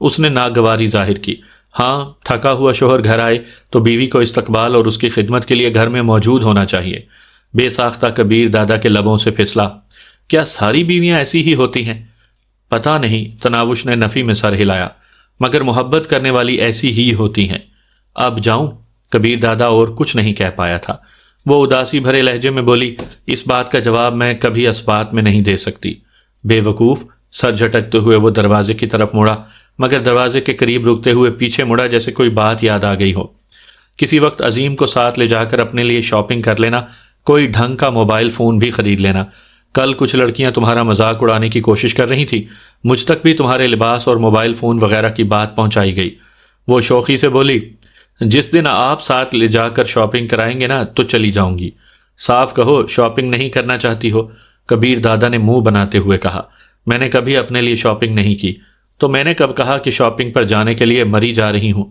اس نے ناگواری ظاہر کی۔ ہاں، تھکا ہوا شوہر گھر آئے تو بیوی کو استقبال اور اس کی خدمت کے لیے گھر میں موجود ہونا چاہیے۔ بے ساختہ کبیر دادا کے لبوں سے پھسلا، کیا ساری بیویاں ایسی ہی ہوتی ہیں؟ پتہ نہیں، تناوش نے نفی میں سر ہلایا، مگر محبت کرنے والی ایسی ہی ہوتی ہیں۔ اب جاؤں؟ کبیر دادا اور کچھ نہیں کہہ پایا تھا۔ وہ اداسی بھرے لہجے میں بولی، اس بات کا جواب میں کبھی اس بات میں نہیں دے سکتی۔ بے وقوف، سر جھٹکتے ہوئے وہ دروازے کی طرف مڑا، مگر دروازے کے قریب رکتے ہوئے پیچھے مڑا جیسے کوئی بات یاد آ گئی ہو۔ کسی وقت عظیم کو ساتھ لے جا کر اپنے لیے شاپنگ کر لینا، کوئی ڈھنگ کا موبائل فون بھی خرید لینا۔ کل کچھ لڑکیاں تمہارا مذاق اڑانے کی کوشش کر رہی تھی، مجھ تک بھی تمہارے لباس اور موبائل فون وغیرہ کی بات پہنچائی گئی۔ وہ شوخی سے بولی، جس دن آپ ساتھ لے جا کر شاپنگ کرائیں گے نا تو چلی جاؤں گی۔ صاف کہو، شاپنگ نہیں کرنا چاہتی ہو؟ کبیر دادا نے منہ بناتے ہوئے کہا، میں نے کبھی اپنے لیے شاپنگ نہیں کی۔ تو میں نے کب کہا کہ شاپنگ پر جانے کے لیے مری جا رہی ہوں؟